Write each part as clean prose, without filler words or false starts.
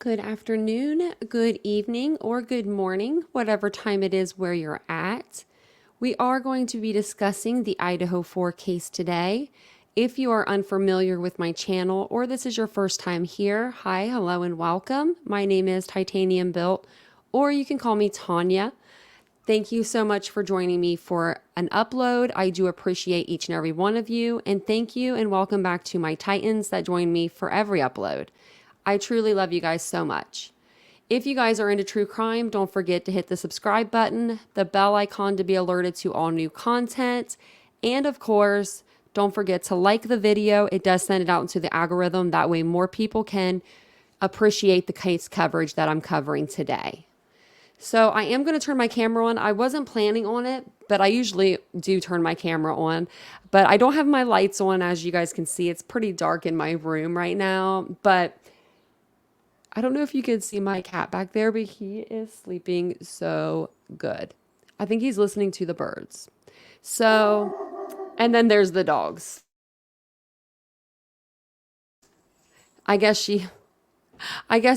Good afternoon, good evening, or good morning, whatever time it is where you're at. We are going to be discussing the IdahoFour case today. If you are unfamiliar with my channel or this is your first time here, hi, hello, and welcome. My name is TitaniumBuilt, or you can call me Tanya. Thank you so much for joining me for an upload. I do appreciate each and every one of you, and thank you and welcome back to my Titans that join me for every upload. I truly love you guys so much. If you guys are into true crime, don't forget to hit the subscribe button, the bell icon to be alerted to all new content, and of course, don't forget to like the video. It does send it out into the algorithm. That way more people can appreciate the case coverage that I'm covering today. So I am going to turn my camera on. I wasn't planning on it, but I usually do turn my camera on. But I don't have my lights on, as you guys can see. It's pretty dark in my room right now, but I don't know if you can see my cat back there, but he is sleeping so good. I think he's listening to the birds. So, and then there's the dogs. I guess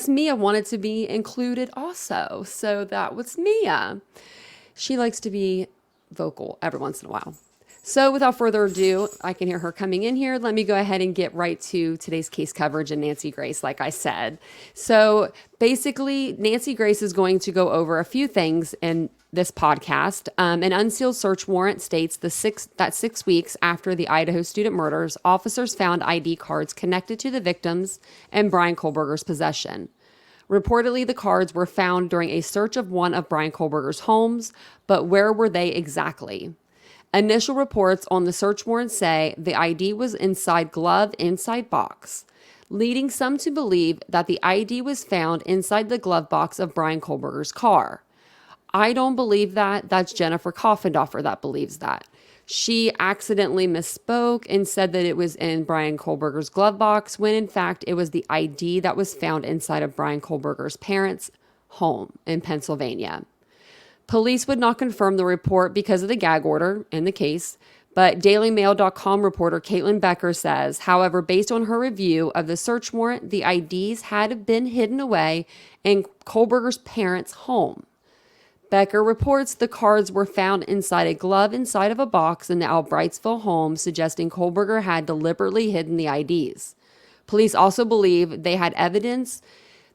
Mia wanted to be included also. So that was Mia. She likes to be vocal every once in a while. So without further ado, I can hear her coming in here. Let me go ahead and get right to today's case coverage and Nancy Grace, like I said. So basically, Nancy Grace is going to go over a few things in this podcast. An unsealed search warrant states that 6 weeks after the Idaho student murders, officers found ID cards connected to the victims and Bryan Kohberger's possession. Reportedly, the cards were found during a search of one of Bryan Kohberger's homes, but where were they exactly? Initial reports on the search warrant say the ID was inside box, leading some to believe that the ID was found inside the glove box of Bryan Kohberger's car. I don't believe that. That's Jennifer Coffendoffer that believes that. She accidentally misspoke and said that it was in Bryan Kohberger's glove box, when in fact it was the ID that was found inside of Bryan Kohberger's parents' home in Pennsylvania. Police would not confirm the report because of the gag order in the case, but DailyMail.com reporter Caitlyn Becker says, however, based on her review of the search warrant, the IDs had been hidden away in Kohberger's parents' home. Becker reports the cards were found inside a glove inside of a box in the Albrightsville home, suggesting Kohberger had deliberately hidden the IDs. Police also believe they have evidence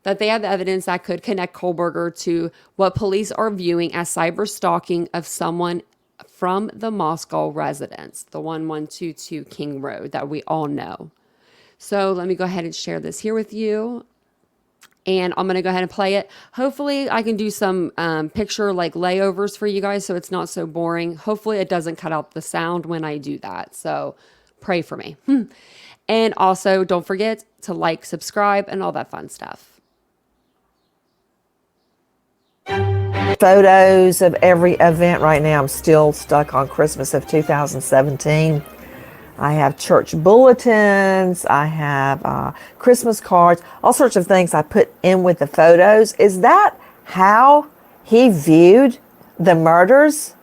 that could connect Kohberger to what police are viewing as cyber stalking of someone from the Moscow residence, the 1122 King Road that we all know. So let me go ahead and share this here with you. And I'm going to go ahead and play it. Hopefully I can do some picture like layovers for you guys so it's not so boring. Hopefully it doesn't cut out the sound when I do that. So pray for me. And also don't forget to like, subscribe, and all that fun stuff. Photos of every event right now. I'm still stuck on Christmas of 2017. I have church bulletins. I have Christmas cards, all sorts of things I put in with the photos. Is that how he viewed the murders?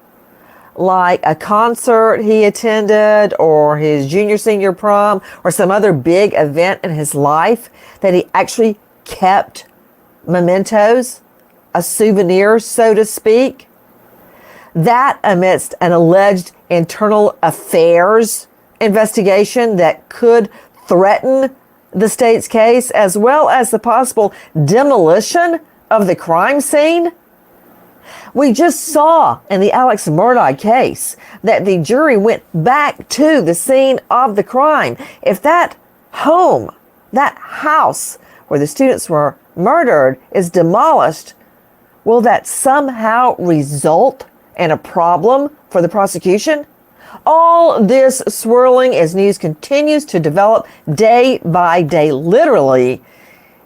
Like a concert he attended, or his junior senior prom, or some other big event in his life that he actually kept mementos? A souvenir, so to speak, that amidst an alleged internal affairs investigation that could threaten the state's case, as well as the possible demolition of the crime scene. We just saw in the Alex Murdaugh case that the jury went back to the scene of the crime. If that home, that house where the students were murdered is demolished, will that somehow result in a problem for the prosecution? All this swirling as news continues to develop day by day, literally,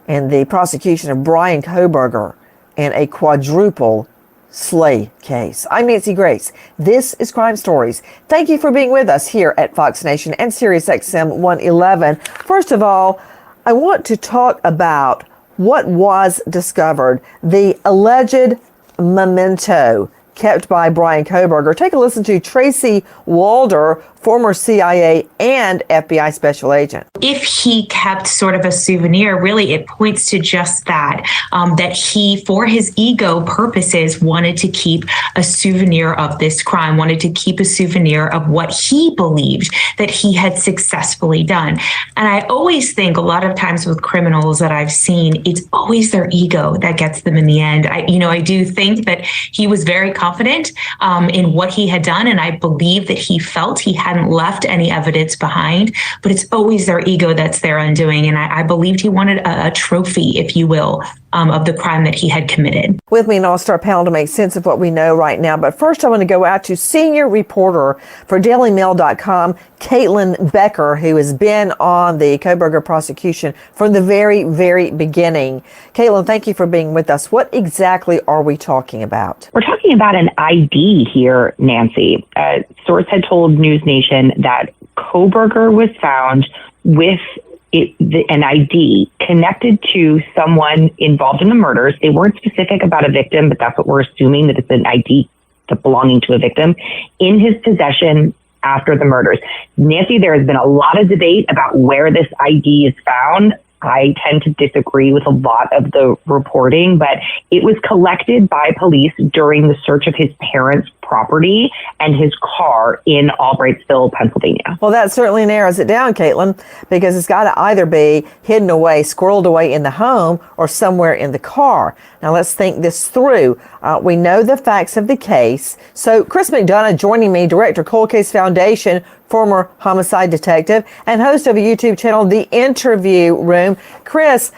in the prosecution of Bryan Kohberger in a quadruple slay case. I'm Nancy Grace. This is Crime Stories. Thank you for being with us here at Fox Nation and SiriusXM 111. First of all, I want to talk about what was discovered, the alleged memento kept by Bryan Kohberger. Take a listen to Tracy Walder, former CIA and FBI special agent. If he kept sort of a souvenir, really it points to just that, that he, for his ego purposes, wanted to keep a souvenir of this crime, wanted to keep a souvenir of what he believed that he had successfully done. And I always think a lot of times with criminals that I've seen, it's always their ego that gets them in the end. I do think that he was very confident in what he had done, and I believe that he felt he hadn't left any evidence behind, but it's always their ego that's their undoing. And I believed he wanted a trophy, if you will, of the crime that he had committed. With me, an all-star panel to make sense of what we know right now. But first, I want to go out to senior reporter for DailyMail.com, Caitlyn Becker, who has been on the Kohberger prosecution from the very, very beginning. Caitlyn, thank you for being with us. What exactly are we talking about? We're talking about an ID here, Nancy. A source had told News Nation that Kohberger was found with an ID connected to someone involved in the murders. They weren't specific about a victim, but that's what we're assuming, that it's an ID belonging to a victim in his possession after the murders. Nancy, there has been a lot of debate about where this ID is found. I tend to disagree with a lot of the reporting, but it was collected by police during the search of his parents' property and his car in Albrightsville, Pennsylvania. Well, that certainly narrows it down, Caitlyn, because it's got to either be hidden away, squirreled away in the home, or somewhere in the car. Now, let's think this through. We know the facts of the case. So, Chris McDonough joining me, director, Cold Case Foundation, former homicide detective, and host of a YouTube channel, The Interview Room. Chris,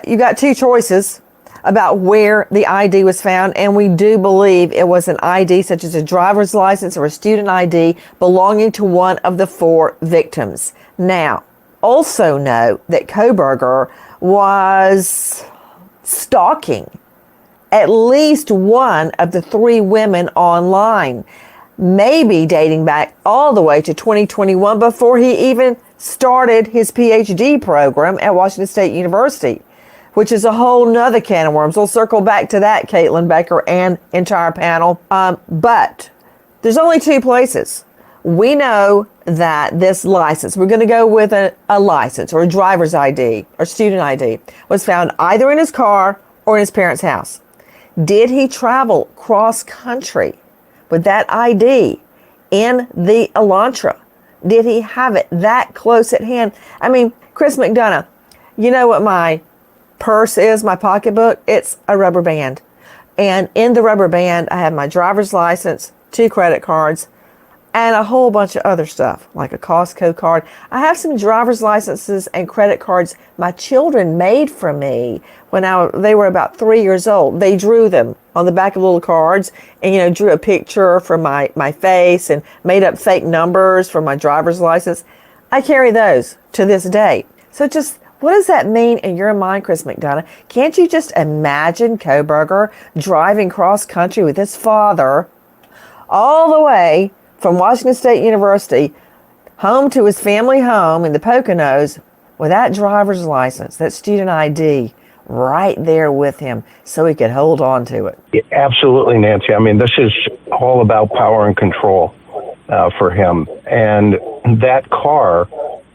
you got two choices about where the ID was found, and we do believe it was an ID such as a driver's license or a student ID belonging to one of the four victims. Now, also know that Kohberger was stalking at least one of the three women online, maybe dating back all the way to 2021 before he even started his PhD program at Washington State University, which is a whole nother can of worms. We'll circle back to that, Caitlyn Becker and entire panel. But there's only two places. We know that this license, we're going to go with a license or a driver's ID or student ID, was found either in his car or in his parents' house. Did he travel cross country with that ID in the Elantra? Did he have it that close at hand? I mean, Chris McDonough, you know what my purse is, my pocketbook? It's a rubber band. And in the rubber band, I have my driver's license, 2 credit cards, and a whole bunch of other stuff, like a Costco card. I have some driver's licenses and credit cards my children made for me when they were about 3 years old. They drew them on the back of little cards and, drew a picture for my face and made up fake numbers for my driver's license. I carry those to this day. So just what does that mean in your mind, Chris McDonough? Can't you just imagine Kohberger driving cross country with his father all the way from Washington State University home to his family home in the Poconos with that driver's license, that student ID right there with him so he could hold on to it? Absolutely, Nancy. I mean, this is all about power and control for him. And that car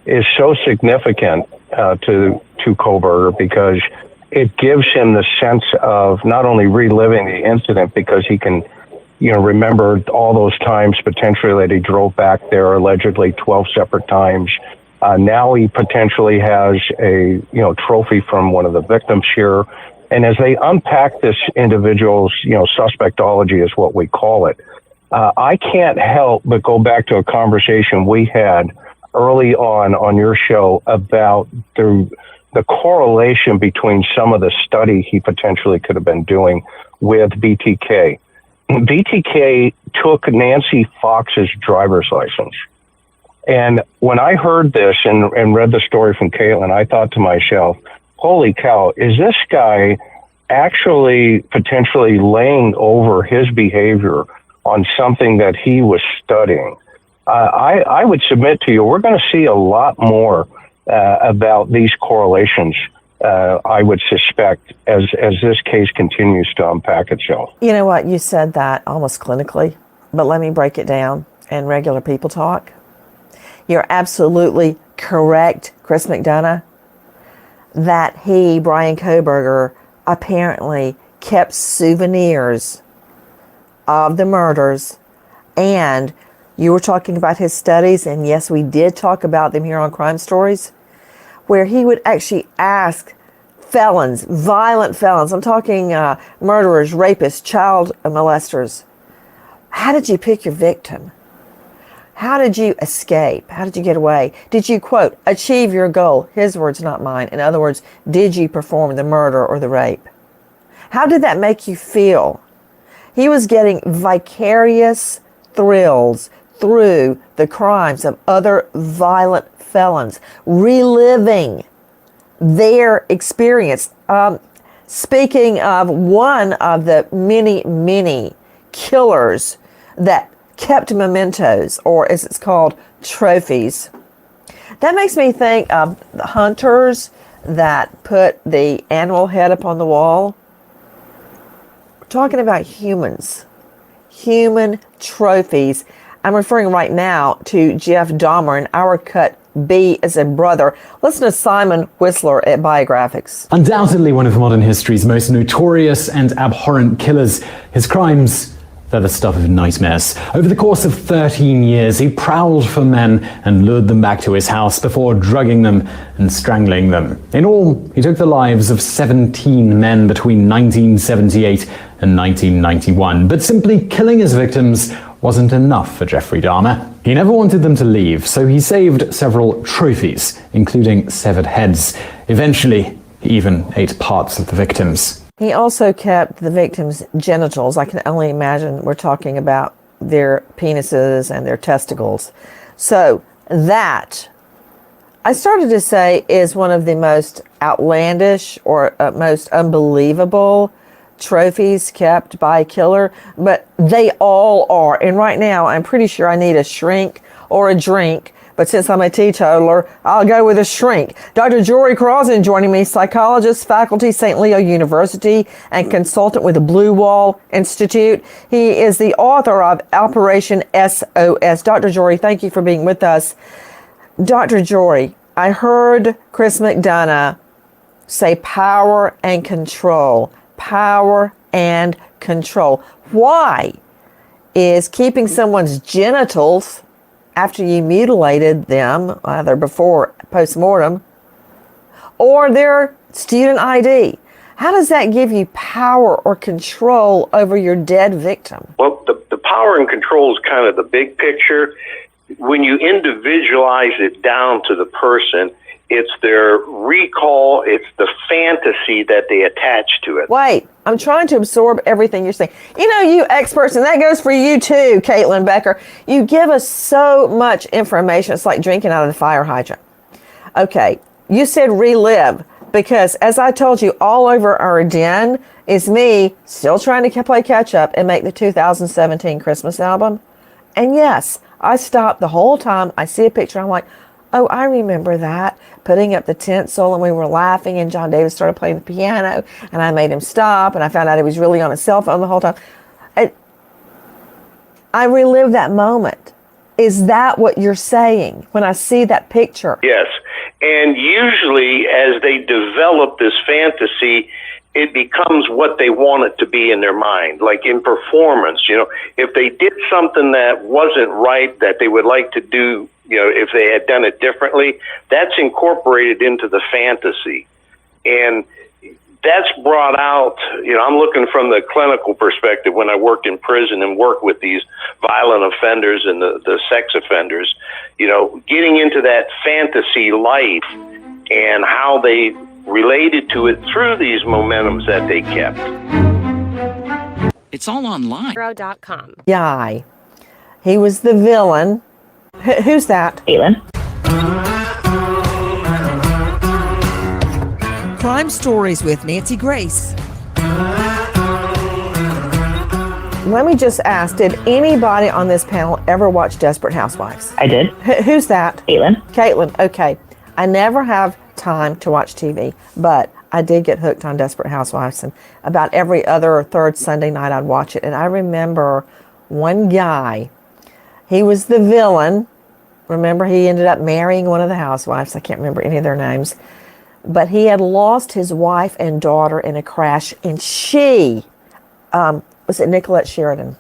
is so significant to Kohberger because it gives him the sense of not only reliving the incident because he can remember all those times potentially that he drove back there, allegedly 12 separate times. Now he potentially has a, trophy from one of the victims here. And as they unpack this individual's, suspectology is what we call it, I can't help but go back to a conversation we had early on your show about the correlation between some of the study he potentially could have been doing with BTK. BTK took Nancy Fox's driver's license. And when I heard this and read the story from Caitlyn, I thought to myself, holy cow, is this guy actually potentially laying over his behavior on something that he was studying? I would submit to you, we're going to see a lot more about these correlations I would suspect, as this case continues to unpack itself. You know what? You said that almost clinically, but let me break it down in regular people talk. You're absolutely correct, Chris McDonough, that he, Bryan Kohberger, apparently kept souvenirs of the murders. And you were talking about his studies, and yes, we did talk about them here on Crime Stories, where he would actually ask felons, violent felons, I'm talking murderers, rapists, child molesters, how did you pick your victim? How did you escape? How did you get away? Did you, quote, achieve your goal? His words, not mine. In other words, did you perform the murder or the rape? How did that make you feel? He was getting vicarious thrills through the crimes of other violent felons, reliving their experience. Speaking of one of the many, many killers that kept mementos, or as it's called, trophies. That makes me think of the hunters that put the animal head up on the wall. We're talking about humans, human trophies. I'm referring right now to Jeff Dahmer in Our Cut B as a Brother. Listen to Simon Whistler at Biographics. Undoubtedly one of modern history's most notorious and abhorrent killers. His crimes, they're the stuff of nightmares. Over the course of 13 years, he prowled for men and lured them back to his house before drugging them and strangling them. In all, he took the lives of 17 men between 1978 and 1991. But simply killing his victims wasn't enough for Jeffrey Dahmer. He never wanted them to leave, so he saved several trophies, including severed heads. Eventually, he even ate parts of the victims. He also kept the victims' genitals. I can only imagine we're talking about their penises and their testicles. So that, I started to say, is one of the most outlandish or most unbelievable trophies kept by a killer, but they all are. And right now, I'm pretty sure I need a shrink or a drink. But since I'm a teetotaler, I'll go with a shrink. Dr. Jory Crossan joining me, psychologist, faculty, St. Leo University, and consultant with the Blue Wall Institute. He is the author of Operation SOS. Dr. Jory, thank you for being with us. Dr. Jory, I heard Chris McDonough say power and control. Power and control. Why is keeping someone's genitals after you mutilated them, either before post-mortem, or their student ID? How does that give you power or control over your dead victim? Well, the power and control is kind of the big picture. When you individualize it down to the person, it's their recall, it's the fantasy that they attach to it. Wait, I'm trying to absorb everything you're saying. You know, you experts, and that goes for you too, Caitlyn Becker, you give us so much information. It's like drinking out of the fire hydrant. Okay, you said relive, because as I told you, all over our den is me still trying to play catch up and make the 2017 Christmas album. And yes, I stopped the whole time. I see a picture, I'm like, oh, I remember that. Putting up the tinsel, and we were laughing, and John Davis started playing the piano, and I made him stop, and I found out he was really on his cell phone the whole time. I relived that moment. Is that what you're saying when I see that picture? Yes. And usually as they develop this fantasy, it becomes what they want it to be in their mind. Like in performance, you know, if they did something that wasn't right, that they would like to do, you know, if they had done it differently, that's incorporated into the fantasy. And that's brought out, you know, I'm looking from the clinical perspective when I worked in prison and worked with these violent offenders and the sex offenders, you know, getting into that fantasy life and how they related to it through these momentums that they kept. It's all online. .com. Guy. He was the villain. Who's that? Caitlyn. Crime Stories with Nancy Grace. Let me just ask, did anybody on this panel ever watch Desperate Housewives? I did. Who's that? Caitlyn. Caitlyn, okay. I never have time to watch TV, but I did get hooked on Desperate Housewives, and about every other or third Sunday night I'd watch it. And I remember one guy, he was the villain. Remember, he ended up marrying one of the housewives. I can't remember any of their names. But he had lost his wife and daughter in a crash, and she, was it Nicolette Sheridan?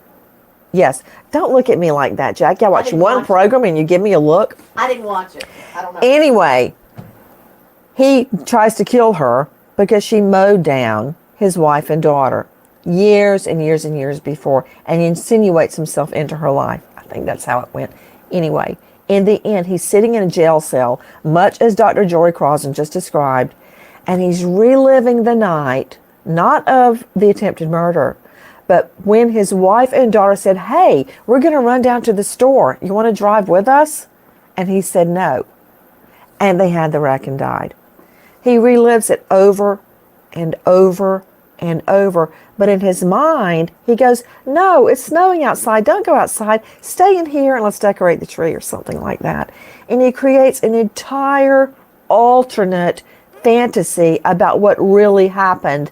Yes. Don't look at me like that, Jackie. I watched one program and you give me a look. I didn't watch it. I don't know. Anyway, he tries to kill her because she mowed down his wife and daughter years and years and years before, and he insinuates himself into her life. I think that's how it went. Anyway, in the end, he's sitting in a jail cell, much as Dr. Jory Crossan just described, and he's reliving the night, not of the attempted murder, but when his wife and daughter said, "Hey, we're going to run down to the store. You want to drive with us?" And he said no. And they had the wreck and died. He relives it over and over and over. But in his mind, he goes, "No, it's snowing outside. Don't go outside. Stay in here and let's decorate the tree," or something like that. And he creates an entire alternate fantasy about what really happened.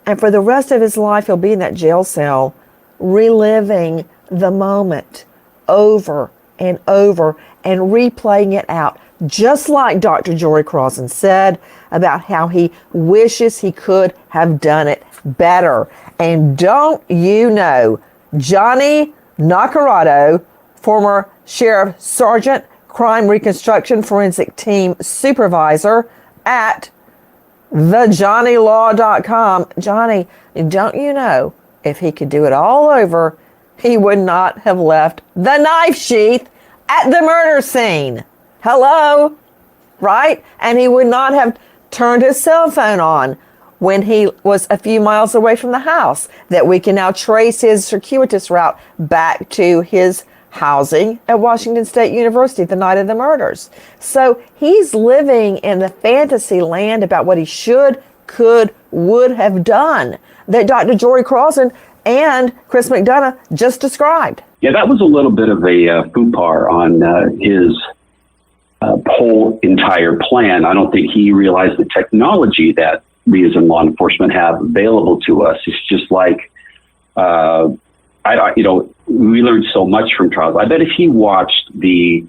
And for the rest of his life, he'll be in that jail cell, reliving the moment over and over and replaying it out, just like Dr. Jory Crossan said about how he wishes he could have done it better. And don't you know, Johnny Nacarado, former Sheriff Sergeant, Crime Reconstruction Forensic Team Supervisor at thejohnnylaw.com. Johnny, don't you know, if he could do it all over, he would not have left the knife sheath at the murder scene. Hello? Right? And he would not have turned his cell phone on when he was a few miles away from the house, that we can now trace his circuitous route back to his housing at Washington State University the night of the murders. So he's living in the fantasy land about what he should, could, would have done that Dr. Jory Crossan and Chris McDonough just described. Yeah, that was a little bit of a faux-pas on his whole entire plan. I don't think he realized the technology that we as in law enforcement have available to us. It's just like, we learned so much from trials. I bet if he watched the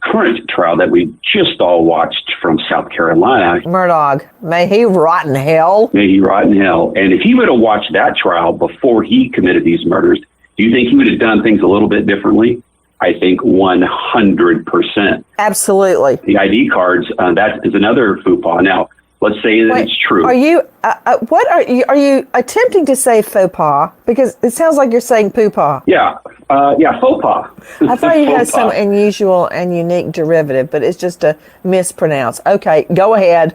current trial that we just all watched from South Carolina. Murdaugh, may he rot in hell. May he rot in hell. And if he would have watched that trial before he committed these murders, do you think he would have done things a little bit differently? I think 100%. Absolutely. The ID cards, that is another faux pas. Now, let's say that it's true. Are you, are you attempting to say faux pas? Because it sounds like you're saying poo-pas. Yeah, faux pas. I thought you had some unusual and unique derivative, but it's just a mispronounce. Okay, go ahead.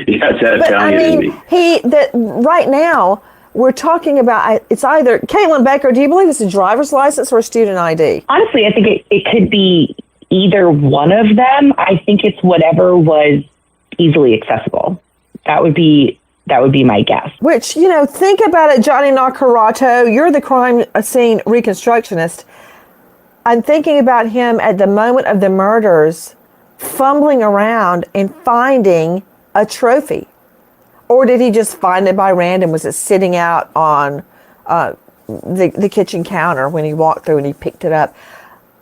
Yes, that's but I mean, right now, we're talking about, it's either, Caitlyn Becker, do you believe it's a driver's license or a student ID? Honestly, I think it could be either one of them. I think it's whatever was easily accessible. That would be my guess. Which, think about it, Johnny Nacarado. You're the crime scene reconstructionist. I'm thinking about him at the moment of the murders, fumbling around and finding a trophy. Or did he just find it by random? Was it sitting out on the kitchen counter when he walked through and he picked it up?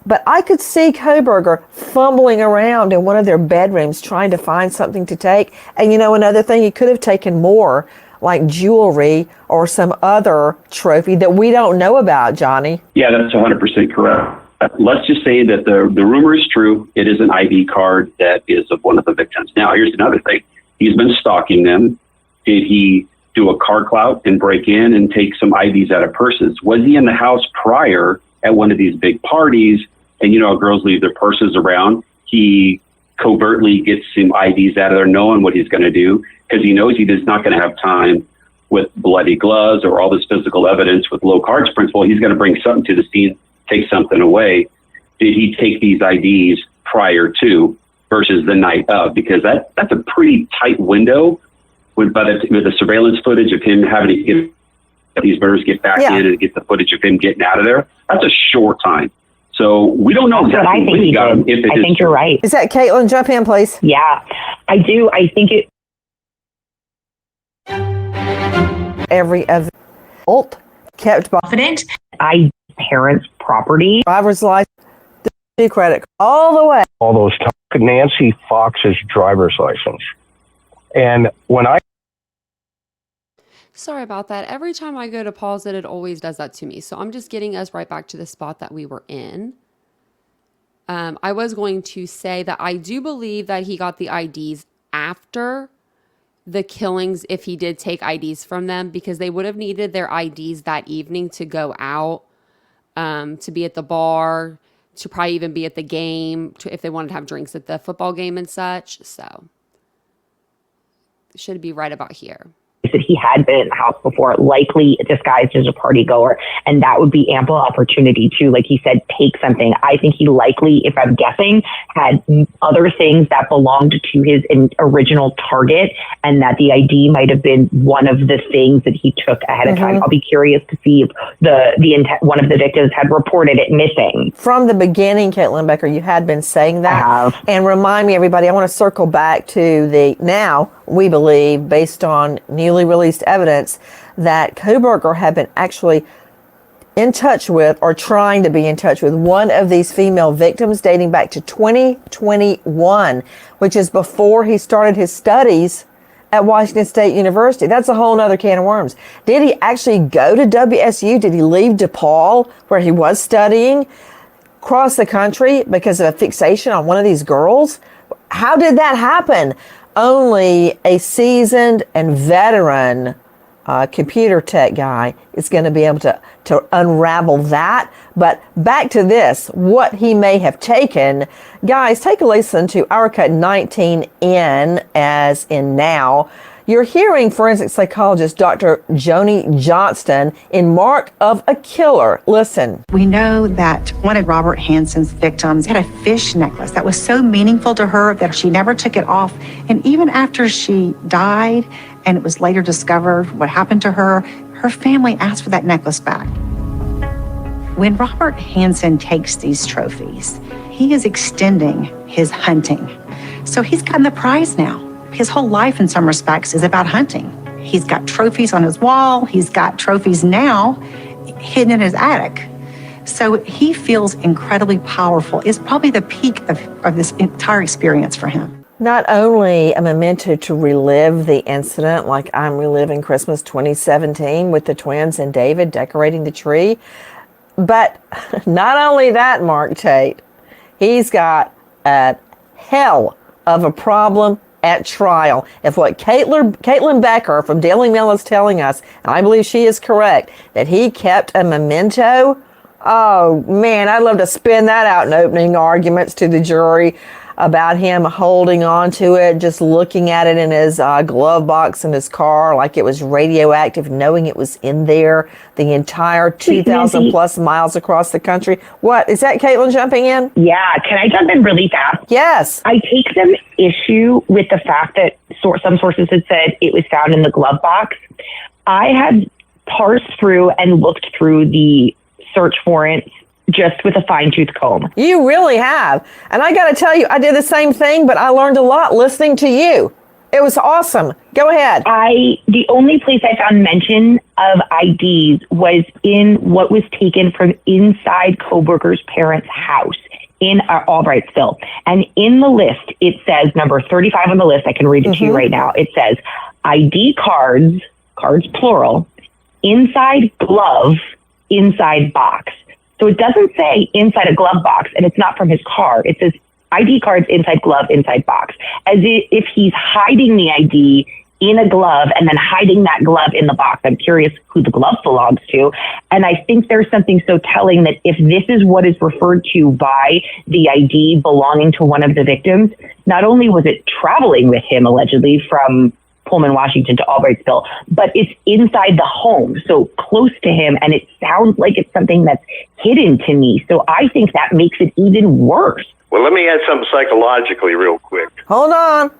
But I could see Kohberger fumbling around in one of their bedrooms trying to find something to take. And another thing, he could have taken more, like jewelry or some other trophy that we don't know about, Johnny. Yeah, that's 100% correct. Let's just say that the rumor is true. It is an ID card that is of one of the victims. Now, here's another thing. He's been stalking them. Did he do a car clout and break in and take some IDs out of purses? Was he in the house prior at one of these big parties? And girls leave their purses around. He covertly gets some IDs out of there, knowing what he's going to do, because he knows he is not going to have time with bloody gloves or all this physical evidence with low cards principle. He's going to bring something to the scene, take something away. Did he take these IDs prior to versus the night of? Because that's a pretty tight window with the surveillance footage of him having to get these murders, get back in and get the footage of him getting out of there. That's a short time. So we don't know That's what I exactly think when he he got them. did. If it I is think you're true. right. Is that Caitlyn? Jump in, please. Yeah, I do. I think it. Every adult kept by Confident. Parents' property. driver's license, to credit all the way. All those Nancy Fox's driver's license. And when I Sorry about that. Every time I go to pause it, it always does that to me. So I'm just getting us right back to the spot that we were in. I was going to say that I do believe that he got the IDs after the killings, if he did take IDs from them, because they would have needed their IDs that evening to go out, to be at the bar, to probably even be at the game, if they wanted to have drinks at the football game and such. So it should be right about here. That he had been in the house before, likely disguised as a party goer, and that would be ample opportunity to, like he said, take something. I think he likely, if I'm guessing, had other things that belonged to his original target, and that the ID might have been one of the things that he took ahead of time. I'll be curious to see if one of the victims had reported it missing. From the beginning, Caitlyn Becker, you had been saying that. I have. And remind me, everybody, I want to circle back to the now, we believe, based on newly released evidence, that Kohberger had been actually in touch with, or trying to be in touch with, one of these female victims dating back to 2021, which is before he started his studies at Washington State University. That's a whole nother can of worms. Did he actually go to WSU? Did he leave DePaul, where he was studying, cross the country because of a fixation on one of these girls? How did that happen? Only a seasoned and veteran computer tech guy is going to be able to unravel that. But back to this, what he may have taken. Guys, take a listen to our cut 19N, as in now. You're hearing forensic psychologist Dr. Joni Johnston in Mark of a Killer. Listen. We know that one of Robert Hansen's victims had a fish necklace that was so meaningful to her that she never took it off. And even after she died, and it was later discovered what happened to her, her family asked for that necklace back. When Robert Hansen takes these trophies, he is extending his hunting. So he's gotten the prize now. His whole life, in some respects, is about hunting. He's got trophies on his wall. He's got trophies now hidden in his attic. So he feels incredibly powerful. It's probably the peak of this entire experience for him. Not only a memento to relive the incident, like I'm reliving Christmas 2017 with the twins and David decorating the tree, but not only that, Mark Tate, he's got a hell of a problem at trial. If what Caitlyn Becker from Daily Mail is telling us, and I believe she is correct, that he kept a memento, oh man, I'd love to spin that out in opening arguments to the jury about him holding on to it, just looking at it in his glove box in his car like it was radioactive, knowing it was in there the entire 2,000 plus miles across the country. What, is that Caitlyn jumping in? Yeah, can I jump in really fast? Yes. I take some issue with the fact that some sources had said it was found in the glove box. I had parsed through and looked through the search warrants just with a fine-tooth comb. You really have. And I got to tell you, I did the same thing, but I learned a lot listening to you. It was awesome. Go ahead. The only place I found mention of IDs was in what was taken from inside Kohberger's parents' house in Albrightsville. And in the list, it says, number 35 on the list, I can read it to you right now. It says, ID cards plural, inside glove, inside box. So it doesn't say inside a glove box, and it's not from his car. It says ID cards inside glove, inside box, as if he's hiding the ID in a glove and then hiding that glove in the box. I'm curious who the glove belongs to. And I think there's something so telling that if this is what is referred to by the ID belonging to one of the victims, not only was it traveling with him allegedly from Pullman, Washington to Albrightsville, but it's inside the home, so close to him, and it sounds like it's something that's hidden to me. So I think that makes it even worse. Well, let me add something psychologically real quick. Hold on.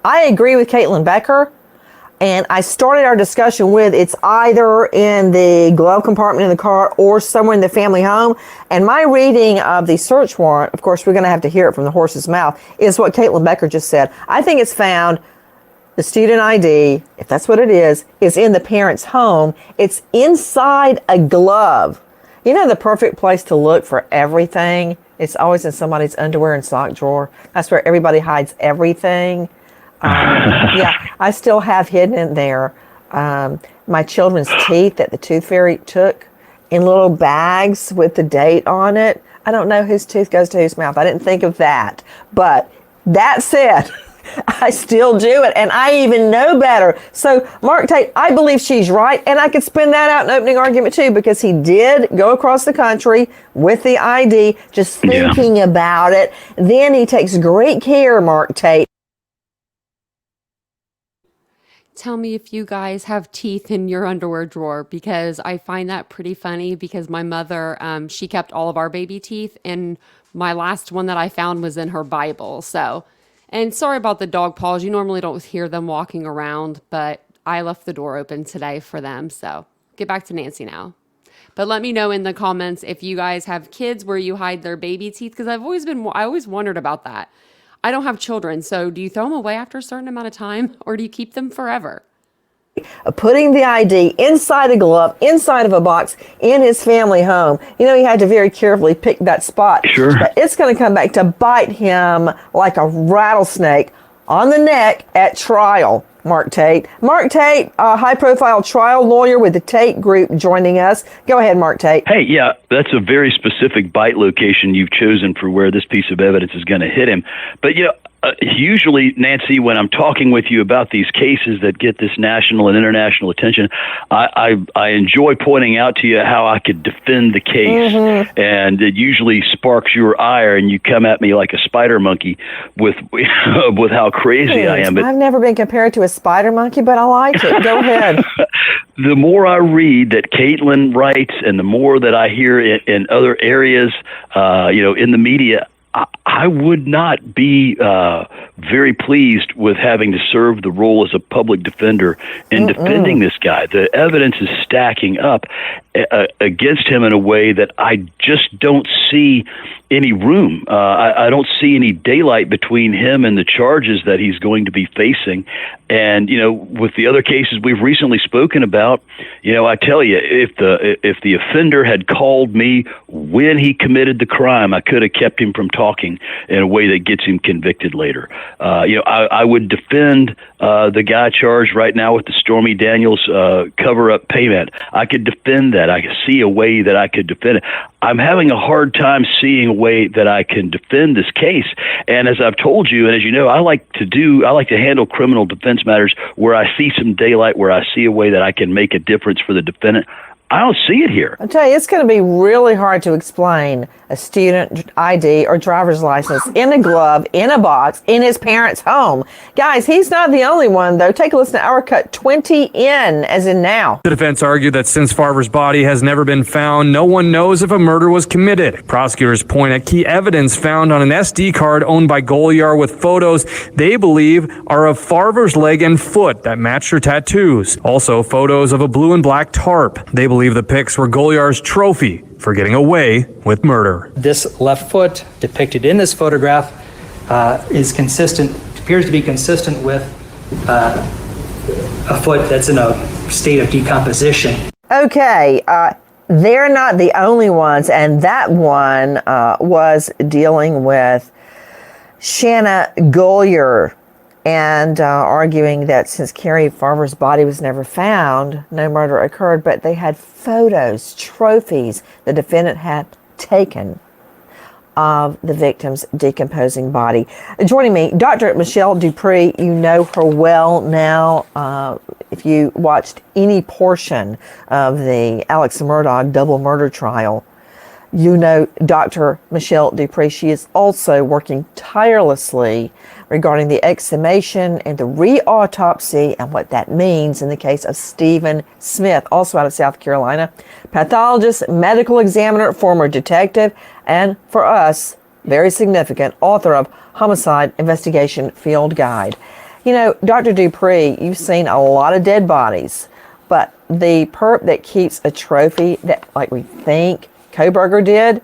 I agree with Caitlyn Becker. And I started our discussion with it's either in the glove compartment in the car or somewhere in the family home. And my reading of the search warrant, of course, we're going to have to hear it from the horse's mouth, is what Caitlyn Becker just said. I think it's found, the student ID, if that's what it is in the parent's home. It's inside a glove. You know the perfect place to look for everything? It's always in somebody's underwear and sock drawer. That's where everybody hides everything. Yeah, I still have hidden in there my children's teeth that the tooth fairy took in little bags with the date on it. I don't know whose tooth goes to whose mouth. I didn't think of that. But that said, I still do it, and I even know better. So, Mark Tate, I believe she's right, and I could spin that out in opening argument too, because he did go across the country with the ID, just thinking about it. Then he takes great care, Mark Tate. Tell me if you guys have teeth in your underwear drawer, because I find that pretty funny, because my mother, she kept all of our baby teeth, and my last one that I found was in her Bible. So, and sorry about the dog paws. You normally don't hear them walking around, but I left the door open today for them. So get back to Nancy now. But let me know in the comments if you guys have kids where you hide their baby teeth, because I always wondered about that. I don't have children, so do you throw them away after a certain amount of time, or do you keep them forever? Putting the ID inside a glove, inside of a box, in his family home. You know, he had to very carefully pick that spot. Sure. But it's going to come back to bite him like a rattlesnake on the neck at trial. Mark Tate. Mark Tate, a high-profile trial lawyer with the Tate Group, joining us. Go ahead, Mark Tate. Hey, yeah, that's a very specific bite location you've chosen for where this piece of evidence is going to hit him. But, you know, usually, Nancy, when I'm talking with you about these cases that get this national and international attention, I enjoy pointing out to you how I could defend the case. Mm-hmm. And it usually sparks your ire, and you come at me like a spider monkey with how crazy I am. But I've never been compared to a spider monkey, but I like it. Go ahead. The more I read that Caitlyn writes, and the more that I hear in other areas, in the media, I would not be very pleased with having to serve the role as a public defender in defending this guy. The evidence is stacking up against him in a way that I just don't see any room. I don't see any daylight between him and the charges that he's going to be facing. And, you know, with the other cases we've recently spoken about, you know, I tell you, if the offender had called me when he committed the crime, I could have kept him from talking in a way that gets him convicted later. I would defend the guy charged right now with the Stormy Daniels cover-up payment. I could defend that. I could see a way that I could defend it. I'm having a hard time seeing a way that I can defend this case. And as I've told you, and as you know, I like to handle criminal defense matters where I see some daylight, where I see a way that I can make a difference for the defendant. I don't see it here. I'll tell you, it's going to be really hard to explain a student ID or driver's license in a glove, in a box, in his parents' home. Guys, he's not the only one, though. Take a listen to our cut 20 in, as in now. The defense argued that since Farver's body has never been found, no one knows if a murder was committed. Prosecutors point at key evidence found on an SD card owned by Goliar with photos they believe are of Farver's leg and foot that match her tattoos. Also, photos of a blue and black tarp. They believe the pics were Goliar's trophy for getting away with murder. This left foot depicted in this photograph appears to be consistent with a foot that's in a state of decomposition. Okay, they're not the only ones, and that one was dealing with Shanna Goliar, and arguing that since Carrie Farver's body was never found, no murder occurred, but they had photos, trophies the defendant had taken of the victim's decomposing body. Joining me, Dr. Michelle Dupree. You know her well now. If you watched any portion of the Alex Murdaugh double murder trial, you know Dr. Michelle Dupree. She is also working tirelessly regarding the exhumation and the re-autopsy and what that means in the case of Stephen Smith, also out of South Carolina. Pathologist, medical examiner, former detective, and for us, very significant, author of Homicide Investigation Field Guide. You know, Dr. Dupree, you've seen a lot of dead bodies, but the perp that keeps a trophy that, like we think Kohberger did,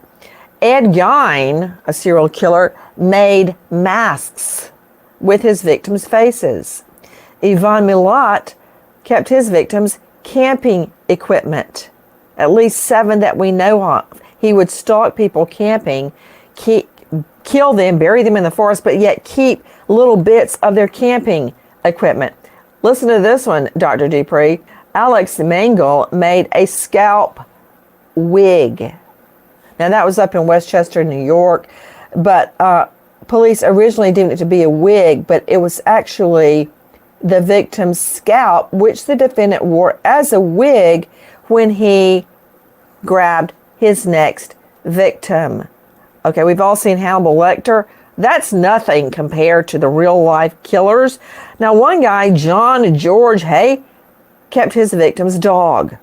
Ed Gein, a serial killer, made masks with his victims' faces. Ivan Milat kept his victims camping equipment, at least 7 that we know of. He would stalk people camping, kill them, bury them in the forest, but yet keep little bits of their camping equipment. Listen to this one, Dr. Dupree. Alex Mangel made a scalp wig. Now, that was up in Westchester, New York, but police originally deemed it to be a wig, but it was actually the victim's scalp, which the defendant wore as a wig when he grabbed his next victim. Okay, we've all seen Hannibal Lecter. That's nothing compared to the real-life killers. Now, one guy, John George Hay, kept his victim's dog.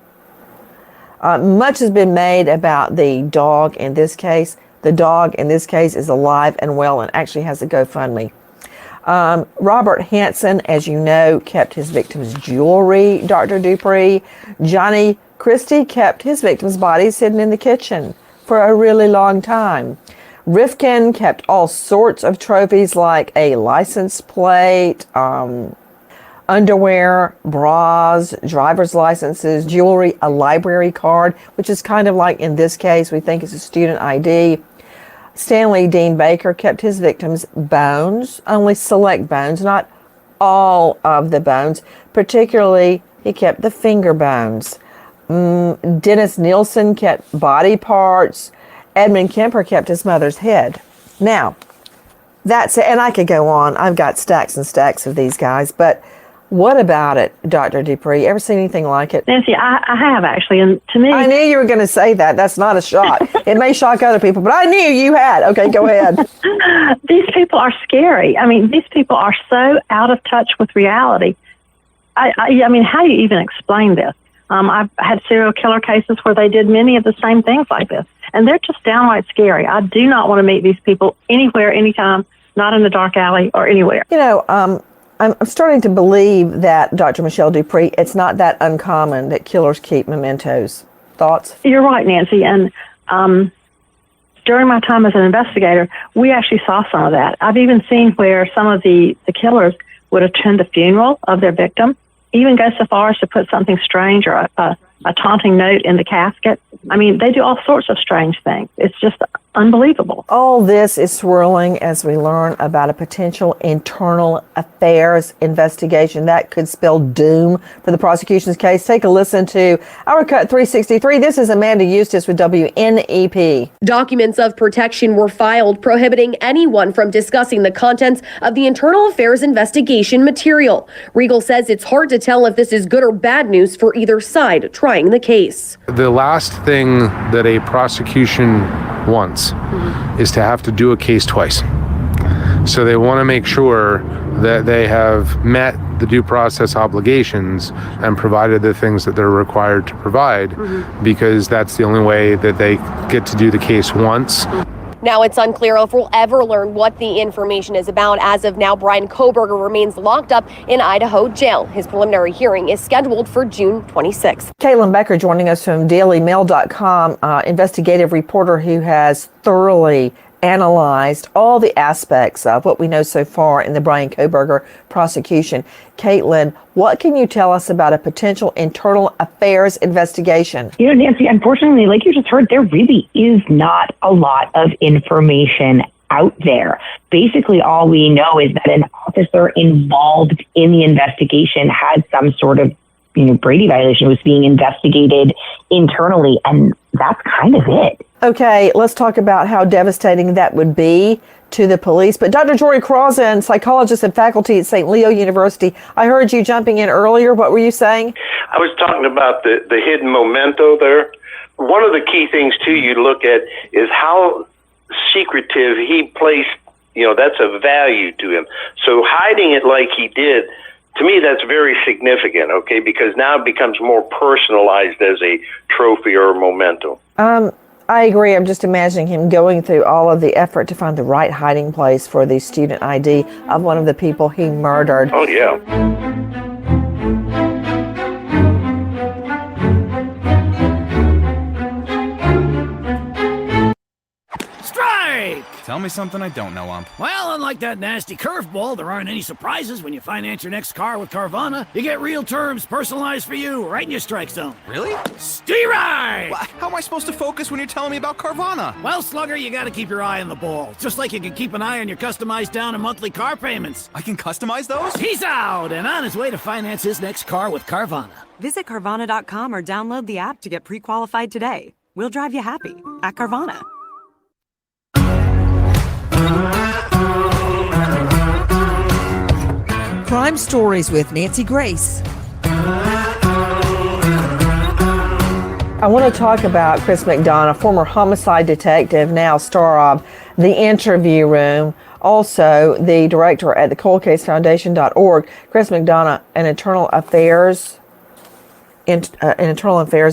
Much has been made about the dog in this case. The dog in this case is alive and well and actually has a GoFundMe. Robert Hansen, as you know, kept his victim's jewelry, Dr. Dupree. Johnny Christie kept his victim's bodies hidden in the kitchen for a really long time. Rifkin kept all sorts of trophies like a license plate, underwear, bras, driver's licenses, jewelry, a library card, which is kind of like in this case, we think it's a student ID. Stanley Dean Baker kept his victims' bones, only select bones, not all of the bones. Particularly, he kept the finger bones. Dennis Nielsen kept body parts. Edmund Kemper kept his mother's head. Now, that's it. And I could go on. I've got stacks and stacks of these guys. But what about it, Dr. Dupree? Ever seen anything like it? Nancy, I have actually. And to me, I knew you were going to say that. That's not a shot. It may shock other people, but I knew you had. Okay, go ahead. These people are scary. I mean, these people are so out of touch with reality. I mean, how do you even explain this? I've had serial killer cases where they did many of the same things like this, and they're just downright scary. I do not want to meet these people anywhere, anytime, not in the dark alley or anywhere. You know, I'm starting to believe that, Dr. Michelle Dupree, it's not that uncommon that killers keep mementos. Thoughts? You're right, Nancy, and during my time as an investigator, we actually saw some of that. I've even seen where some of the killers would attend the funeral of their victim, even go so far as to put something strange or a taunting note in the casket. I mean, they do all sorts of strange things. It's just unbelievable. All this is swirling as we learn about a potential internal affairs investigation that could spell doom for the prosecution's case. Take a listen to Our Cut 363. This is Amanda Eustace with WNEP. Documents of protection were filed prohibiting anyone from discussing the contents of the internal affairs investigation material. Regal says it's hard to tell if this is good or bad news for either side trying the case. The last thing that a prosecution wants is to have to do a case twice. So they want to make sure that they have met the due process obligations and provided the things that they're required to provide, because that's the only way that they get to do the case once. Now it's unclear if we'll ever learn what the information is about. As of now, Bryan Kohberger remains locked up in Idaho jail. His preliminary hearing is scheduled for June 26th. Caitlyn Becker joining us from DailyMail.com, investigative reporter who has thoroughly analyzed all the aspects of what we know so far in the Bryan Kohberger prosecution. Caitlyn, what can you tell us about a potential internal affairs investigation? You know, Nancy, unfortunately, like you just heard, there really is not a lot of information out there. Basically, all we know is that an officer involved in the investigation had some sort of Brady violation, was being investigated internally, and that's kind of it. Okay, let's talk about how devastating that would be to the police. But Dr. Jory Crossan, psychologist and faculty at St. Leo University, I heard you jumping in earlier. What were you saying? I was talking about the hidden memento there. One of the key things, too, you look at is how secretive he placed, that's a value to him. So hiding it like he did, to me, that's very significant, okay, because now it becomes more personalized as a trophy or a memento. I agree. I'm just imagining him going through all of the effort to find the right hiding place for the student ID of one of the people he murdered. Oh, yeah. Strike! Tell me something I don't know, Ump. Well, unlike that nasty curveball, there aren't any surprises when you finance your next car with Carvana. You get real terms personalized for you right in your strike zone. Really? Steeride! How am I supposed to focus when you're telling me about Carvana? Well, Slugger, you gotta keep your eye on the ball. Just like you can keep an eye on your customized down and monthly car payments. I can customize those? He's out and on his way to finance his next car with Carvana. Visit Carvana.com or download the app to get pre-qualified today. We'll drive you happy at Carvana. Crime Stories with Nancy Grace. I want to talk about Chris McDonough, former homicide detective, now star of The Interview Room, also the director at the coldcasefoundation.org. Chris McDonough, an internal affairs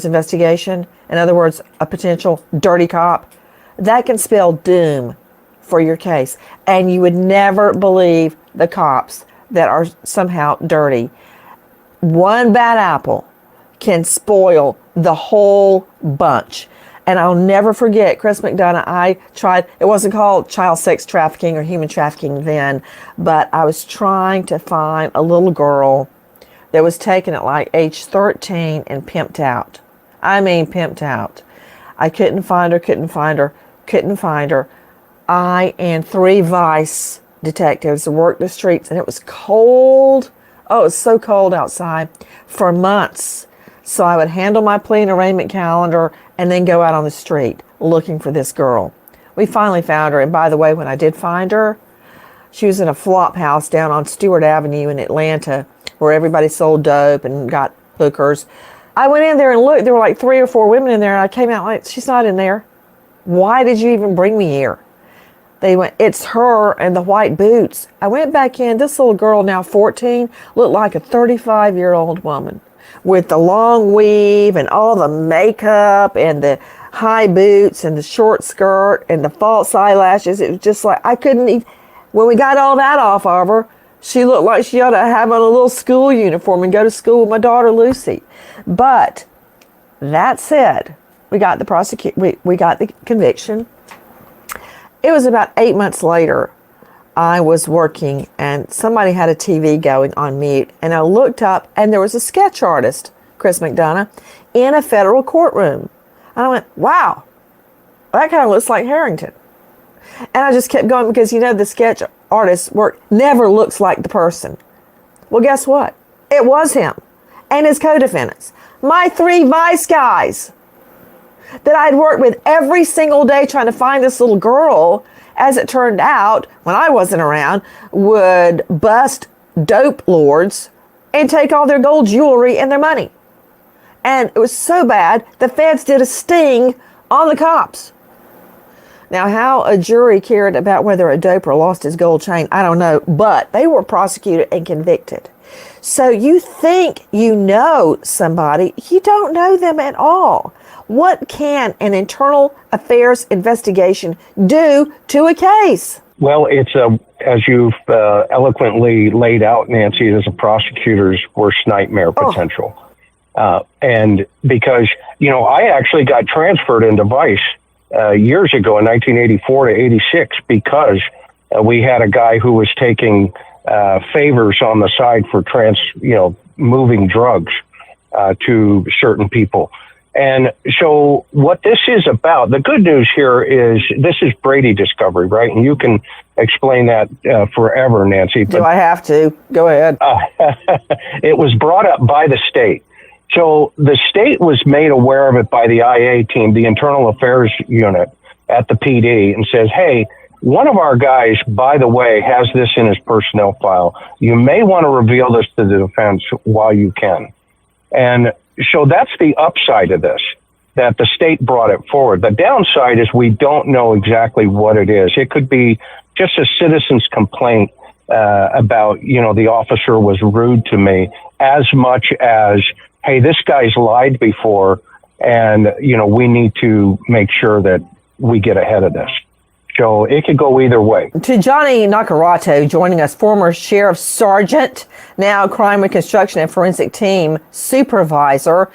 investigation. In other words, a potential dirty cop. That can spell doom for your case. And you would never believe the cops that are somehow dirty. One bad apple can spoil the whole bunch. And I'll never forget Chris McDonough. I tried, it wasn't called child sex trafficking or human trafficking then, but I was trying to find a little girl that was taken at like age 13 and pimped out. I mean, pimped out. I couldn't find her. I and 3 Vice detectives worked the streets, and it was cold. Oh, it was so cold outside for months. So I would handle my plea and arraignment calendar and then go out on the street looking for this girl. We finally found her. And by the way, when I did find her, she was in a flop house down on Stewart Avenue in Atlanta where everybody sold dope and got hookers. I went in there and looked. There were like 3 or 4 women in there. And I came out like, she's not in there. Why did you even bring me here? They went, it's her and the white boots. I went back in. This little girl, now 14, looked like a 35-year-old woman with the long weave and all the makeup and the high boots and the short skirt and the false eyelashes. It was just like, I couldn't even, when we got all that off of her, she looked like she ought to have on a little school uniform and go to school with my daughter, Lucy. But that said, we got the we got the conviction. It was about 8 months later, I was working and somebody had a TV going on mute, and I looked up and there was a sketch artist, Chris McDonough, in a federal courtroom. And I went, wow, that kind of looks like Harrington. And I just kept going because, you know, the sketch artist's work never looks like the person. Well, guess what? It was him and his co-defendants, my 3 Vice guys that I'd worked with every single day trying to find this little girl, as it turned out, when I wasn't around, would bust dope lords and take all their gold jewelry and their money. And it was so bad, the feds did a sting on the cops. Now, how a jury cared about whether a doper lost his gold chain, I don't know, but they were prosecuted and convicted. So you think you know somebody, you don't know them at all. What can an internal affairs investigation do to a case? Well, it's as you've eloquently laid out, Nancy, it is a prosecutor's worst nightmare potential. And because, you know, I actually got transferred into Vice years ago in 1984 to 86 because we had a guy who was taking favors on the side for moving drugs to certain people. And so what this is about, the good news here is this is Brady discovery, right? And you can explain that forever, Nancy. Do I have to? Go ahead. It was brought up by the state. So the state was made aware of it by the IA team, the Internal Affairs Unit at the PD, and says, hey, one of our guys, by the way, has this in his personnel file. You may want to reveal this to the defense while you can. And so that's the upside of this, that the state brought it forward. The downside is we don't know exactly what it is. It could be just a citizen's complaint about, you know, the officer was rude to me, as much as, hey, this guy's lied before And, we need to make sure that we get ahead of this. So it could go either way. To Johnny Naccarato joining us, former Sheriff Sergeant, now Crime Reconstruction and Forensic Team Supervisor.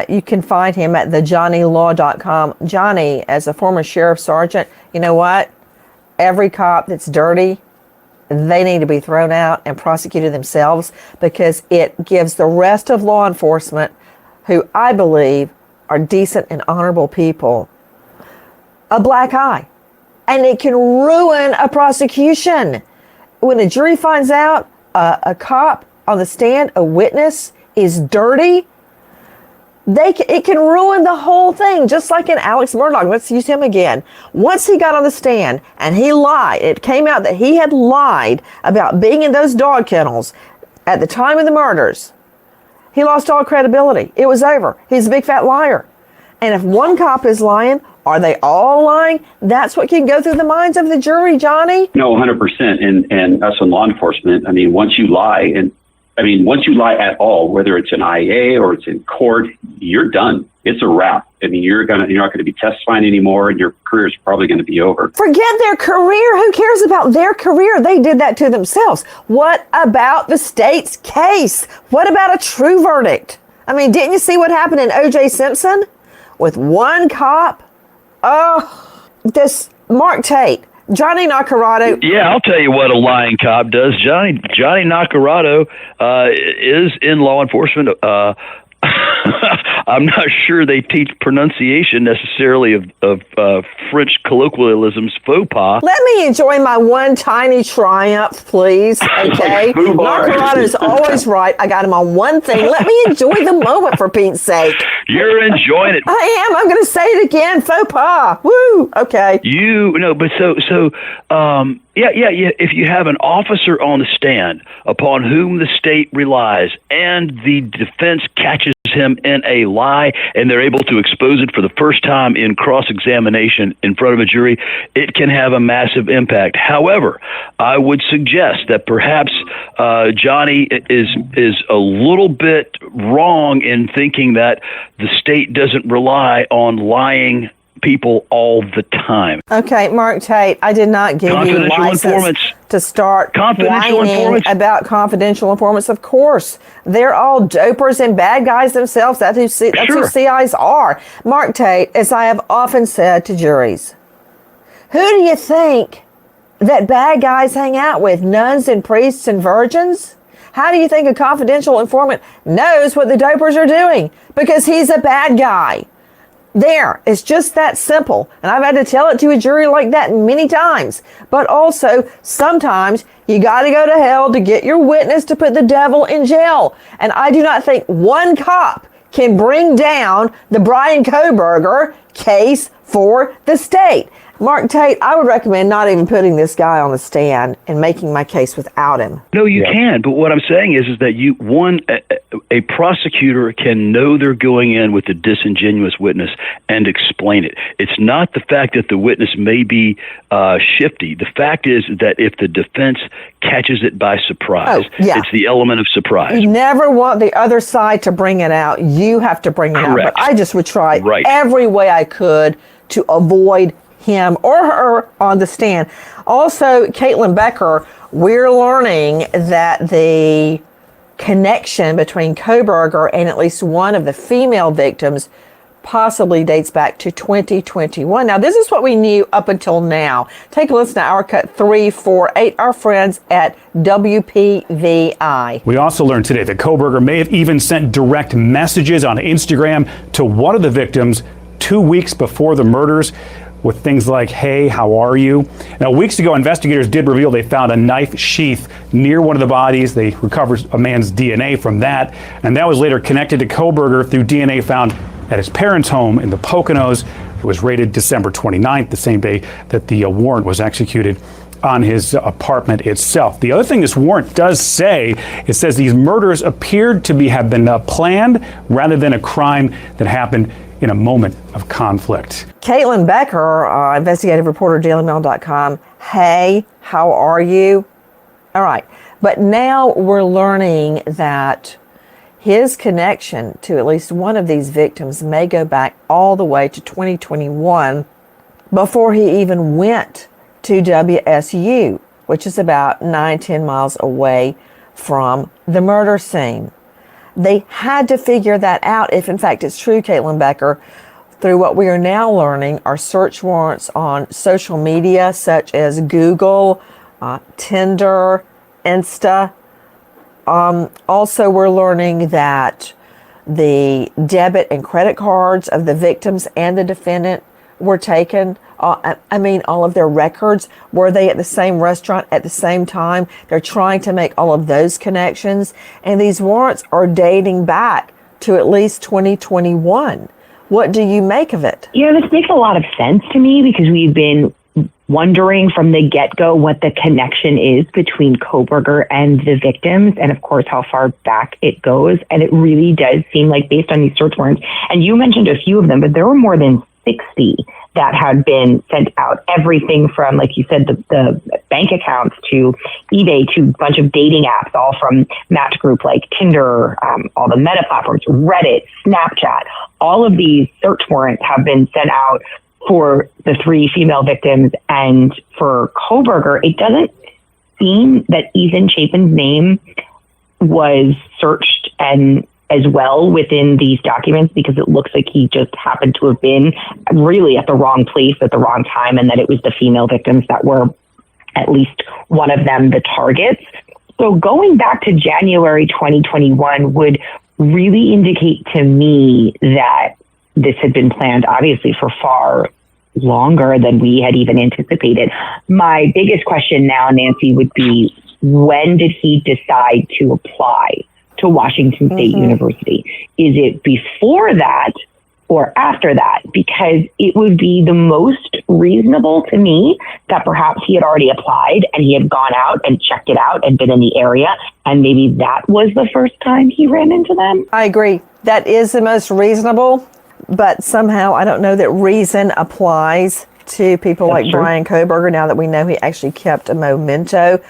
You can find him at thejohnnylaw.com. Johnny, as a former Sheriff Sergeant, you know what? Every cop that's dirty, they need to be thrown out and prosecuted themselves, because it gives the rest of law enforcement, who I believe are decent and honorable people, a black eye. And it can ruin a prosecution. When a jury finds out a cop on the stand, a witness, is dirty, it can ruin the whole thing, just like in Alex Murdaugh. Let's use him again. Once he got on the stand and he lied, it came out that he had lied about being in those dog kennels at the time of the murders. He lost all credibility. It was over. He's a big fat liar. And if one cop is lying, are they all lying? That's what can go through the minds of the jury, Johnny. No, 100%. And us in law enforcement, once you lie, once you lie at all, whether it's an IA or it's in court, you're done. It's a wrap. You're not going to be testifying anymore, and your career is probably going to be over. Forget their career. Who cares about their career? They did that to themselves. What about the state's case? What about a true verdict? Didn't you see what happened in O.J. Simpson with one cop? Oh, this Mark Tate, Johnny Naccarato. Yeah, I'll tell you what a lying cop does. Johnny Naccarato is in law enforcement. I'm not sure they teach pronunciation necessarily of French colloquialisms faux pas. Let me enjoy my one tiny triumph, please. Okay, Naccarato is always right. I got him on one thing. Let me enjoy the moment, for Pete's sake. You're enjoying it. I am. I'm going to say it again. Faux pas. Woo. Okay. Yeah. If you have an officer on the stand upon whom the state relies and the defense catches him in a lie and they're able to expose it for the first time in cross-examination in front of a jury, it can have a massive impact. However, I would suggest that perhaps Johnny is a little bit wrong in thinking that the state doesn't rely on lying people all the time. Okay, Mark Tate, I did not give you license to start whining about confidential informants. Of course, they're all dopers and bad guys themselves. That's who CIs are. Mark Tate, as I have often said to juries, who do you think that bad guys hang out with? Nuns and priests and virgins? How do you think a confidential informant knows what the dopers are doing? Because he's a bad guy. There, it's just that simple. And I've had to tell it to a jury like that many times. But also, sometimes you got to go to hell to get your witness to put the devil in jail. And I do not think one cop can bring down the Bryan Kohberger case for the state. Mark Tate, I would recommend not even putting this guy on the stand and making my case without him. No, you can. But what I'm saying is that a prosecutor can know they're going in with a disingenuous witness and explain it. It's not the fact that the witness may be shifty. The fact is that if the defense catches it by surprise, it's the element of surprise. You never want the other side to bring it out. You have to bring it out. But I just would try every way I could to avoid him or her on the stand. Also, Caitlyn Becker, we're learning that the connection between Kohberger and at least one of the female victims possibly dates back to 2021. Now, this is what we knew up until now. Take a listen to our cut 348, our friends at WPVI. We also learned today that Kohberger may have even sent direct messages on Instagram to one of the victims 2 weeks before the murders, with things like, hey, how are you? Now, weeks ago, investigators did reveal they found a knife sheath near one of the bodies. They recovered a man's DNA from that, and that was later connected to Kohberger through DNA found at his parents' home in the Poconos. It was raided December 29th, the same day that the warrant was executed on his apartment itself. The other thing this warrant does say, it says these murders appeared to have been planned rather than a crime that happened in a moment of conflict. Caitlyn Becker, investigative reporter, dailymail.com. Hey, how are you? All right. But now we're learning that His connection to at least one of these victims may go back all the way to 2021 before he even went to WSU, which is about 9-10 miles away from the murder scene. They had to figure that out if in fact it's true, Caitlyn Becker, through what we are now learning are search warrants on social media such as Google, Tinder, Insta. Also, we're learning that the debit and credit cards of the victims and the defendant were taken. All of their records. Were they at the same restaurant at the same time? They're trying to make all of those connections. And these warrants are dating back to at least 2021. What do you make of it? This makes a lot of sense to me because we've been wondering from the get-go what the connection is between Kohberger and the victims and of course how far back it goes. And it really does seem like based on these search warrants, and you mentioned a few of them, but there were more than 60 that had been sent out. Everything from, like you said, the bank accounts to eBay to a bunch of dating apps, all from match group like Tinder, all the meta platforms, Reddit, Snapchat. All of these search warrants have been sent out for the 3 female victims. And for Kohberger, it doesn't seem that Ethan Chapin's name was searched and as well within these documents, because it looks like he just happened to have been really at the wrong place at the wrong time, and that it was the female victims that were, at least one of them, the targets. So going back to January 2021 would really indicate to me that this had been planned, obviously, for far longer than we had even anticipated. My biggest question now, Nancy, would be, when did he decide to apply to Washington State University? Is it before that or after that? Because it would be the most reasonable to me that perhaps he had already applied and he had gone out and checked it out and been in the area, and maybe that was the first time he ran into them. I agree. That is the most reasonable, but somehow I don't know that reason applies to people like Bryan Kohberger now that we know he actually kept a memento.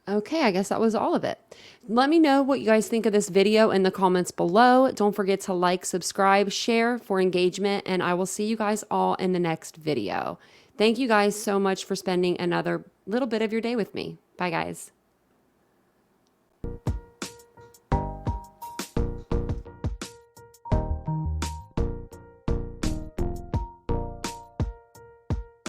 Okay, I guess that was all of it. Let me know what you guys think of this video in the comments below. Don't forget to like, subscribe, share for engagement, and I will see you guys all in the next video. Thank you guys so much for spending another little bit of your day with me. Bye, guys.